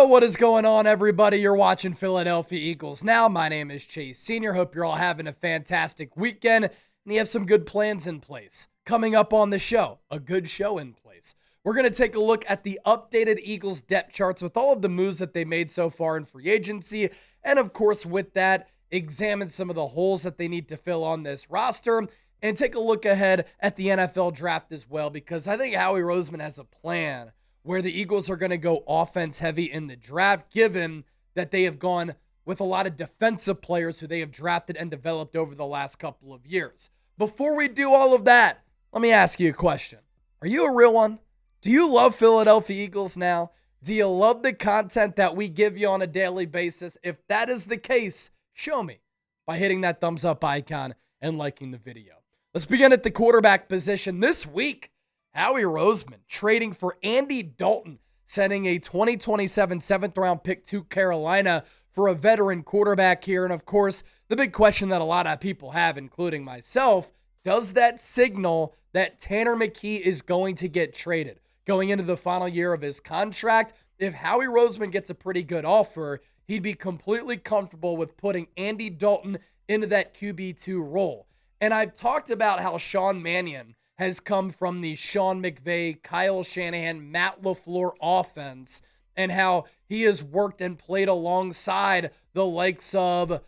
What is going on, everybody? You're watching Philadelphia Eagles Now. My name is Chase Sr. Hope you're all having a fantastic weekend and you have some good plans in place. Coming up on the show, a good show in place. We're going to take a look at the updated Eagles depth charts with all of the moves that they made so far in free agency. And of course, with that, examine some of the holes that they need to fill on this roster and take a look ahead at the NFL draft as well, because I think Howie Roseman has a plan where the Eagles are going to go offense heavy in the draft, given that they have gone with a lot of defensive players who they have drafted and developed over the last couple of years. Before we do all of that, let me ask you a question. Are you a real one? Do you love Philadelphia Eagles Now? Do you love the content that we give you on a daily basis? If that is the case, show me by hitting that thumbs up icon and liking the video. Let's begin at the quarterback position. This week, Howie Roseman trading for Andy Dalton, sending a 2027 7th-round pick to Carolina for a veteran quarterback here. And of course, the big question that a lot of people have, including myself, does that signal that Tanner McKee is going to get traded? Going into the final year of his contract, if Howie Roseman gets a pretty good offer, he'd be completely comfortable with putting Andy Dalton into that QB2 role. And I've talked about how Sean Mannion has come from the Sean McVay, Kyle Shanahan, Matt LaFleur offense, and how he has worked and played alongside the likes of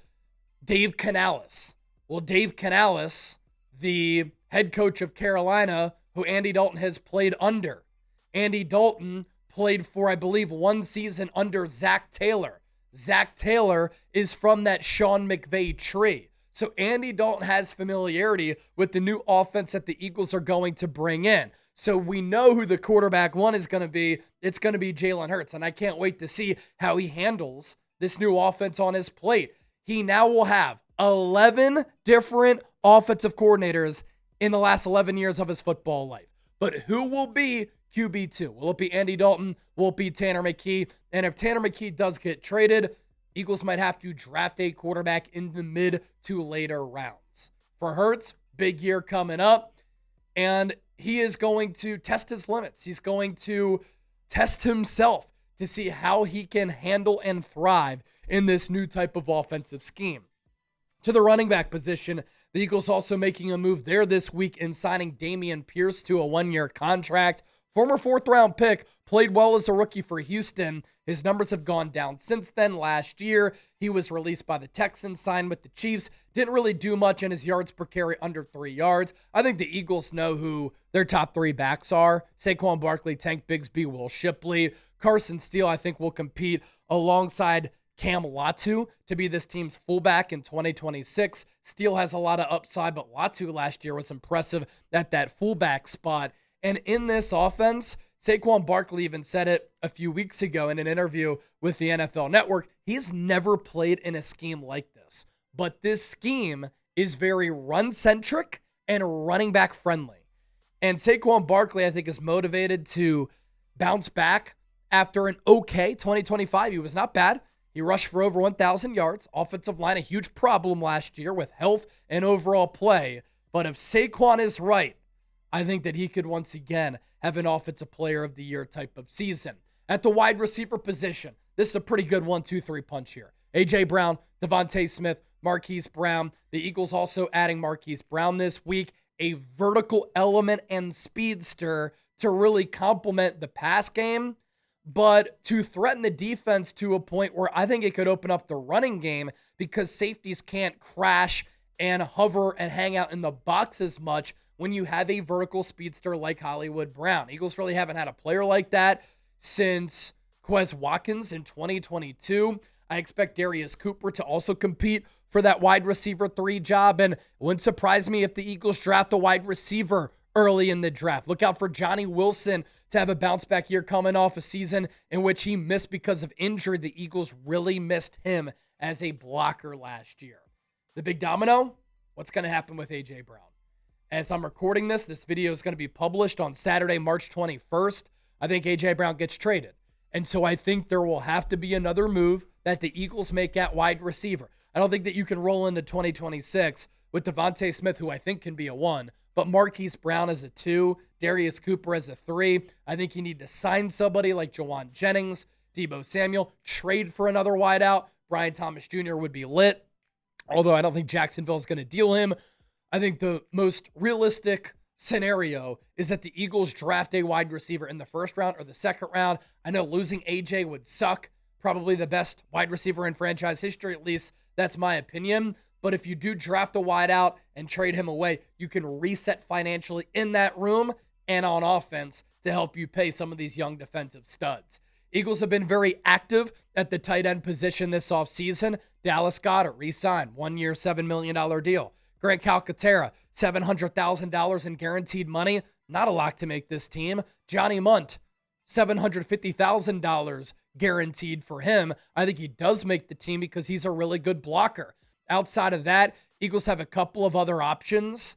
Dave Canales. Well, Dave Canales, the head coach of Carolina, who Andy Dalton has played under. Andy Dalton played for, I believe, one season under Zach Taylor. Zach Taylor is from that Sean McVay tree. So Andy Dalton has familiarity with the new offense that the Eagles are going to bring in. So we know who the quarterback one is going to be. It's going to be Jalen Hurts. And I can't wait to see how he handles this new offense on his plate. He now will have 11 different offensive coordinators in the last 11 years of his football life. But who will be QB2? Will it be Andy Dalton? Will it be Tanner McKee? And if Tanner McKee does get traded, Eagles might have to draft a quarterback in the mid to later rounds. For Hurts, big year coming up, and he is going to test his limits. He's going to test himself to see how he can handle and thrive in this new type of offensive scheme. To the running back position, the Eagles also making a move there this week in signing Dameon Pierce to a one-year contract. Former 4th-round pick, played well as a rookie for Houston. His numbers have gone down since then. Last year, he was released by the Texans, signed with the Chiefs. Didn't really do much in his yards per carry, under 3 yards. I think the Eagles know who their top 3 backs are. Saquon Barkley, Tank Bigsby, Will Shipley. Carson Steele, I think, will compete alongside Cam Latu to be this team's fullback in 2026. Steele has a lot of upside, but Latu last year was impressive at that fullback spot. And in this offense, Saquon Barkley even said it a few weeks ago in an interview with the NFL Network. He's never played in a scheme like this. But this scheme is very run-centric and running back friendly. And Saquon Barkley, I think, is motivated to bounce back after an okay 2025. He was not bad. He rushed for over 1,000 yards. Offensive line, a huge problem last year with health and overall play. But if Saquon is right, I think that he could once again have an offensive player of the year type of season. At the wide receiver position, this is a pretty good 1-2-3 punch here. A.J. Brown, Devontae Smith, Marquise Brown. The Eagles also adding Marquise Brown this week, a vertical element and speedster to really complement the pass game, but to threaten the defense to a point where I think it could open up the running game because safeties can't crash and hover and hang out in the box as much when you have a vertical speedster like Hollywood Brown. Eagles really haven't had a player like that since Quez Watkins in 2022. I expect Darius Cooper to also compete for that wide receiver 3 job, and it wouldn't surprise me if the Eagles draft a wide receiver early in the draft. Look out for Johnny Wilson to have a bounce-back year coming off a season in which he missed because of injury. The Eagles really missed him as a blocker last year. The big domino, what's going to happen with A.J. Brown? As I'm recording this video is going to be published on Saturday, March 21st. I think A.J. Brown gets traded. And so I think there will have to be another move that the Eagles make at wide receiver. I don't think that you can roll into 2026 with Devontae Smith, who I think can be a 1, but Marquise Brown as a 2, Darius Cooper as a 3. I think you need to sign somebody like Jawan Jennings Deebo Samuel, trade for another wideout. Brian Thomas Jr. would be lit, although I don't think Jacksonville is going to deal him. I think the most realistic scenario is that the Eagles draft a wide receiver in the first round or the second round. I know losing AJ would suck. Probably the best wide receiver in franchise history, at least that's my opinion. But if you do draft a wideout and trade him away, you can reset financially in that room and on offense to help you pay some of these young defensive studs. Eagles have been very active at the tight end position this offseason. Dallas Goedert re-signed, 1 year, $7 million deal. Grant Calcaterra, $700,000 in guaranteed money. Not a lot to make this team. Johnny Munt, $750,000 guaranteed for him. I think he does make the team because he's a really good blocker. Outside of that, Eagles have a couple of other options.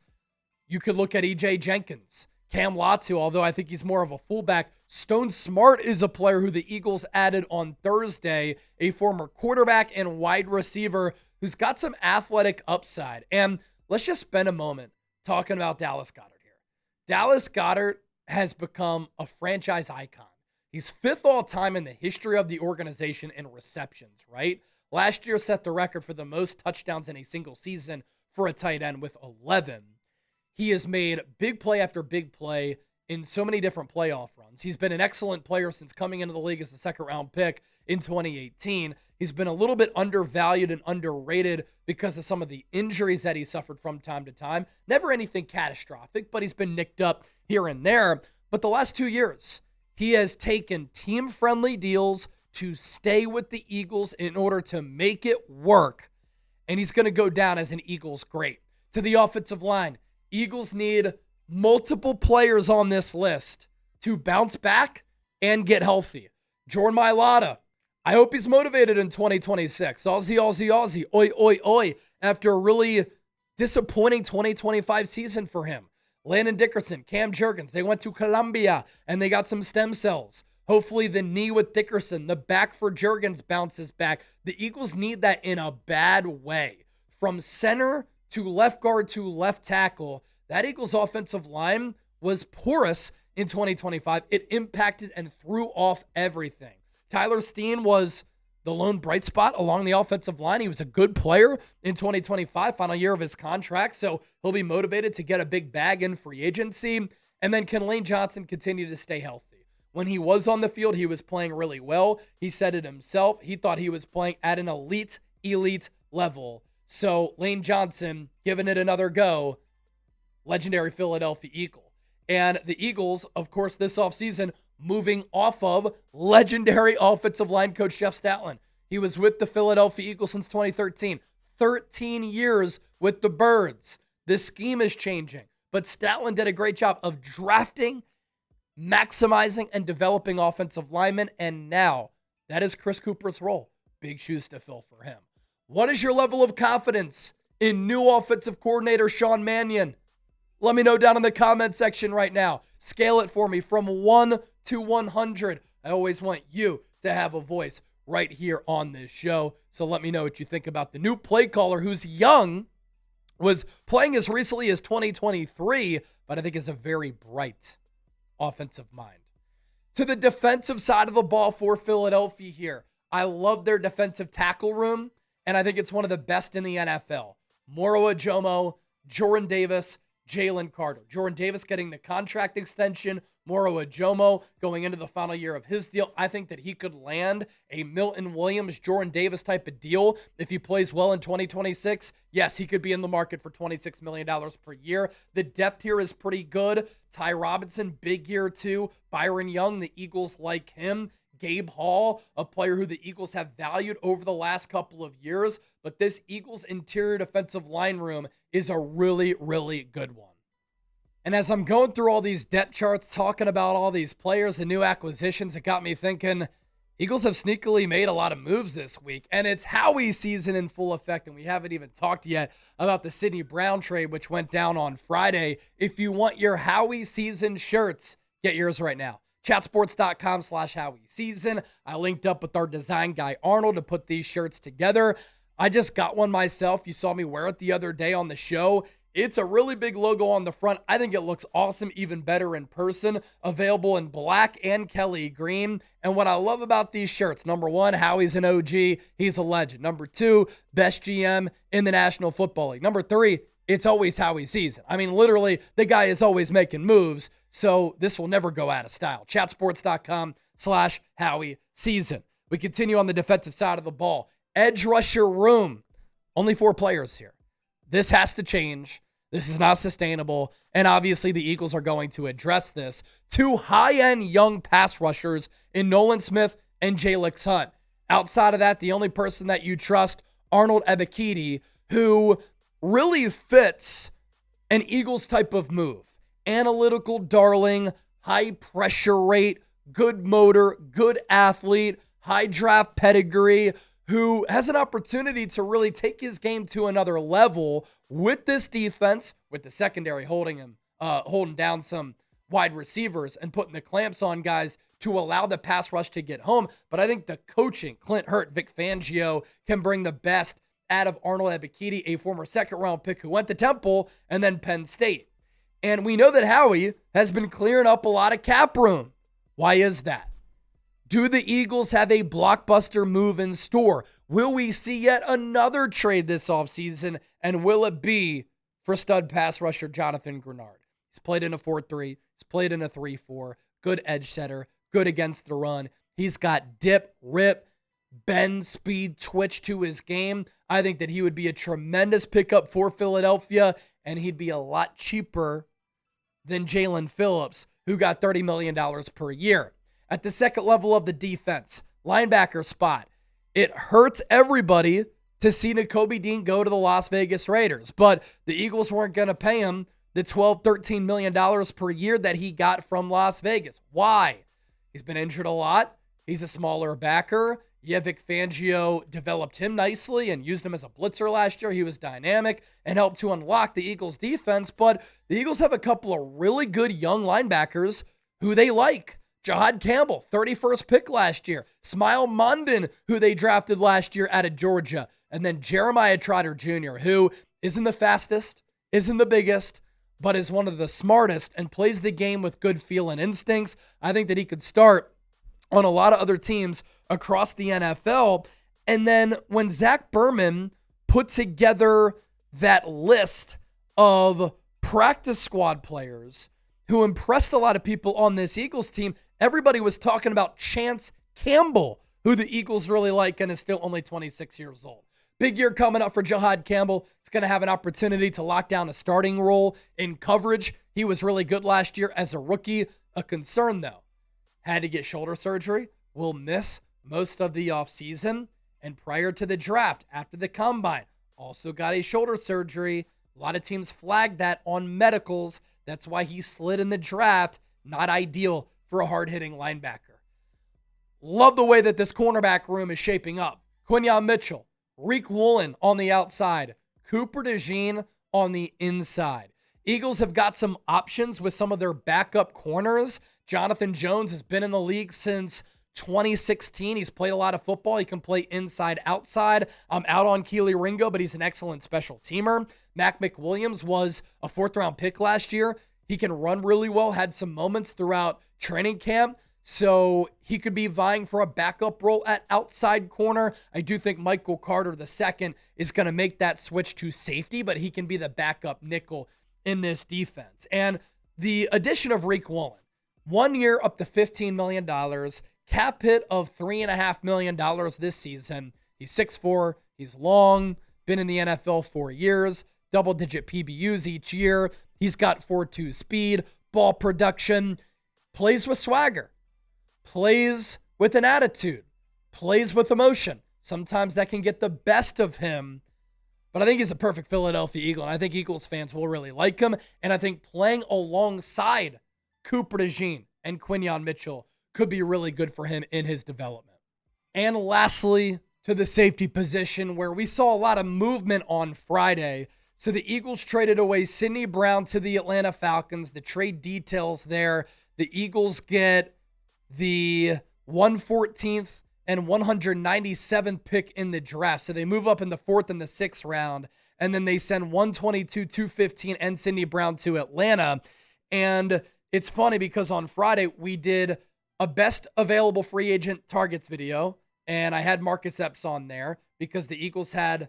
You could look at E.J. Jenkins, Cam Latu, although I think he's more of a fullback. Stone Smart is a player who the Eagles added on Thursday, a former quarterback and wide receiver who's got some athletic upside. And let's just spend a moment talking about Dallas Goedert here. Dallas Goedert has become a franchise icon. He's 5th all-time in the history of the organization in receptions, right? Last year set the record for the most touchdowns in a single season for a tight end with 11. He has made big play after big play in so many different playoff runs. He's been an excellent player since coming into the league as a second-round pick in 2018. He's been a little bit undervalued and underrated because of some of the injuries that he suffered from time to time. Never anything catastrophic, but he's been nicked up here and there. But the last 2 years, he has taken team-friendly deals to stay with the Eagles in order to make it work. And he's going to go down as an Eagles great. To the offensive line, Eagles need multiple players on this list to bounce back and get healthy. Jordan Mailata, I hope he's motivated in 2026. Aussie, Aussie, Aussie. Oi, oi, oi. After a really disappointing 2025 season for him. Landon Dickerson, Cam Jurgens, they went to Colombia and they got some stem cells. Hopefully the knee with Dickerson, the back for Jurgens bounces back. The Eagles need that in a bad way. From center to left guard to left tackle, that Eagles offensive line was porous in 2025. It impacted and threw off everything. Tyler Steen was the lone bright spot along the offensive line. He was a good player in 2025, final year of his contract, so he'll be motivated to get a big bag in free agency. And then can Lane Johnson continue to stay healthy? When he was on the field, he was playing really well. He said it himself. He thought he was playing at an elite level. So Lane Johnson, giving it another go, legendary Philadelphia Eagle. And the Eagles, of course, this offseason, moving off of legendary offensive line coach Jeff Stoutland. He was with the Philadelphia Eagles since 2013. 13 years with the Birds. This scheme is changing. But Stoutland did a great job of drafting, maximizing, and developing offensive linemen. And now, that is Chris Cooper's role. Big shoes to fill for him. What is your level of confidence in new offensive coordinator Sean Mannion? Let me know down in the comment section right now. Scale it for me from 1 to 100. I always want you to have a voice right here on this show. So let me know what you think about the new play caller who's young, was playing as recently as 2023, but I think is a very bright offensive mind. To the defensive side of the ball for Philadelphia here. I love their defensive tackle room, and I think it's one of the best in the NFL. Moro Ajomo, Jordan Davis, Jalen Carter. Jordan Davis getting the contract extension. Moro Ajomo going into the final year of his deal. I think that he could land a Milton Williams, Jordan Davis type of deal if he plays well in 2026. Yes, he could be in the market for $26 million per year. The depth here is pretty good. Ty Robinson, big year too. Byron Young, the Eagles like him. Gabe Hall, a player who the Eagles have valued over the last couple of years. But this Eagles interior defensive line room is a really, really good one. And as I'm going through all these depth charts, talking about all these players and new acquisitions, it got me thinking, Eagles have sneakily made a lot of moves this week, and it's Howie season in full effect, and we haven't even talked yet about the Sidney Brown trade, which went down on Friday. If you want your Howie season shirts, get yours right now. Chatsports.com/Howie season. I linked up with our design guy, Arnold, to put these shirts together. I just got one myself. You saw me wear it the other day on the show. It's a really big logo on the front. I think it looks awesome, even better in person. Available in black and Kelly green. And what I love about these shirts, number one, Howie's an OG. He's a legend. Number two, best GM in the National Football League. Number three, it's always Howie's season. I mean, literally, the guy is always making moves, so this will never go out of style. Chatsports.com/Howie season. We continue on the defensive side of the ball. Edge rusher room. Only 4 players here. This has to change. This is not sustainable. And obviously, the Eagles are going to address this. 2 high-end young pass rushers in Nolan Smith and Jalix Hunt. Outside of that, the only person that you trust, Arnold Ebiketie, who really fits an Eagles type of move. Analytical darling, high pressure rate, good motor, good athlete, high draft pedigree, who has an opportunity to really take his game to another level with this defense, with the secondary holding down some wide receivers and putting the clamps on guys to allow the pass rush to get home. But I think the coaching, Clint Hurt, Vic Fangio, can bring the best out of Arnold Ebiketie, a former second-round pick who went to Temple and then Penn State. And we know that Howie has been clearing up a lot of cap room. Why is that? Do the Eagles have a blockbuster move in store? Will we see yet another trade this offseason? And will it be for stud pass rusher Jonathan Grenard? He's played in a 4-3. He's played in a 3-4. Good edge setter. Good against the run. He's got dip, rip, bend, speed, twitch to his game. I think that he would be a tremendous pickup for Philadelphia, and he'd be a lot cheaper than Jalen Phillips, who got $30 million per year. At the second level of the defense, linebacker spot, it hurts everybody to see Nakobe Dean go to the Las Vegas Raiders, but the Eagles weren't going to pay him the $12, $13 million per year that he got from Las Vegas. Why? He's been injured a lot. He's a smaller backer. Yeah, Vic Fangio developed him nicely and used him as a blitzer last year. He was dynamic and helped to unlock the Eagles' defense, but the Eagles have a couple of really good young linebackers who they like. Jahad Campbell, 31st pick last year. Smile Mondon, who they drafted last year out of Georgia. And then Jeremiah Trotter Jr., who isn't the fastest, isn't the biggest, but is one of the smartest and plays the game with good feel and instincts. I think that he could start on a lot of other teams across the NFL. And then when Zach Berman put together that list of practice squad players who impressed a lot of people on this Eagles team, everybody was talking about Chance Campbell, who the Eagles really like and is still only 26 years old. Big year coming up for Jahad Campbell. He's going to have an opportunity to lock down a starting role in coverage. He was really good last year as a rookie. A concern, though, had to get shoulder surgery, will miss most of the offseason, and prior to the draft, after the combine, also got a shoulder surgery. A lot of teams flagged that on medicals. That's why he slid in the draft. Not ideal for a hard-hitting linebacker. Love the way that this cornerback room is shaping up. Quinyon Mitchell, Reek Woolen on the outside, Cooper DeJean on the inside. Eagles have got some options with some of their backup corners. Jonathan Jones has been in the league since 2016. He's played a lot of football. He can play inside, outside. I'm out on Keely Ringo, but he's an excellent special teamer. Mac McWilliams was a 4th-round pick last year. He can run really well, had some moments throughout training camp. So he could be vying for a backup role at outside corner. I do think Michael Carter II is going to make that switch to safety, but he can be the backup nickel in this defense. And the addition of Reek Woolen, 1 year up to $15 million, cap hit of $3.5 million this season. He's 6'4", he's long, been in the NFL 4 years, double-digit PBUs each year. He's got 4.2 speed, ball production, plays with swagger. Plays with an attitude, plays with emotion. Sometimes that can get the best of him, but I think he's a perfect Philadelphia Eagle, and I think Eagles fans will really like him, and I think playing alongside Cooper DeJean and Quinyon Mitchell could be really good for him in his development. And lastly, to the safety position, where we saw a lot of movement on Friday. So the Eagles traded away Sidney Brown to the Atlanta Falcons. The trade details there. The Eagles get the 114th and 197th pick in the draft. So they move up in the 4th and the 6th round. and then they send 122, 215, and Sidney Brown to Atlanta. And it's funny because on Friday, we did a best available free agent targets video, and I had Marcus Epps on there because the Eagles had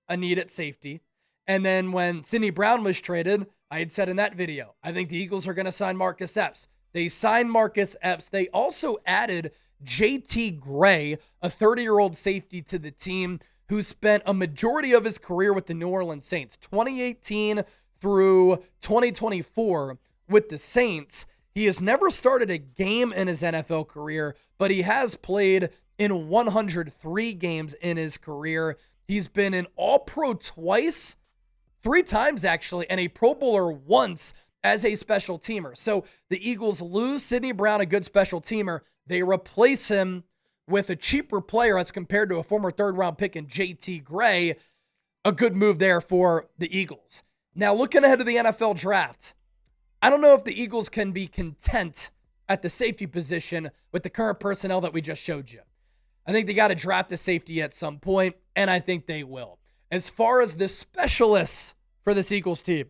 a need at safety. And then when Sidney Brown was traded, I had said in that video, I think the Eagles are going to sign Marcus Epps. They signed Marcus Epps. They also added J.T. Gray, a 30-year-old safety, to the team who spent a majority of his career with the New Orleans Saints, 2018 through 2024 with the Saints. He has never started a game in his NFL career, but he has played in 103 games in his career. He's been an All-Pro twice, 3 times actually, and a Pro Bowler once as a special teamer. So the Eagles lose Sidney Brown, a good special teamer. They replace him with a cheaper player as compared to a former third-round pick in J.T. Gray. A good move there for the Eagles. Now, looking ahead to the NFL draft, I don't know if the Eagles can be content at the safety position with the current personnel that we just showed you. I think they got to draft a safety at some point, and I think they will. As far as the specialists for this Eagles team,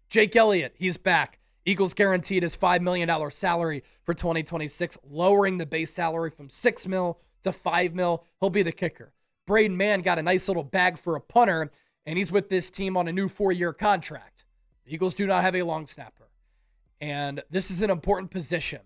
Jake Elliott, he's back. Eagles guaranteed his $5 million salary for 2026, lowering the base salary from $6 million to $5 million. He'll be the kicker. Braden Mann got a nice little bag for a punter, and he's with this team on a new 4-year contract. The Eagles do not have a long snapper, and this is an important position.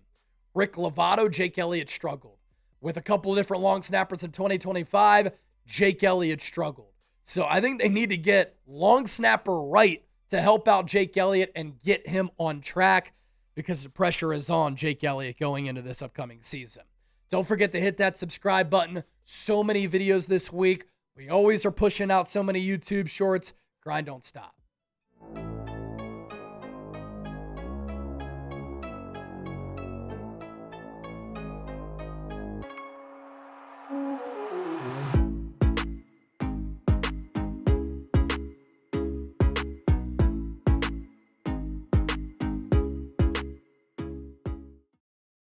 Rick Lovato, Jake Elliott struggled. With a couple of different long snappers in 2025, Jake Elliott struggled. So I think they need to get long snapper right to help out Jake Elliott and get him on track because the pressure is on Jake Elliott going into this upcoming season. Don't forget to hit that subscribe button. So many videos this week. We always are pushing out so many YouTube shorts. Grind don't stop.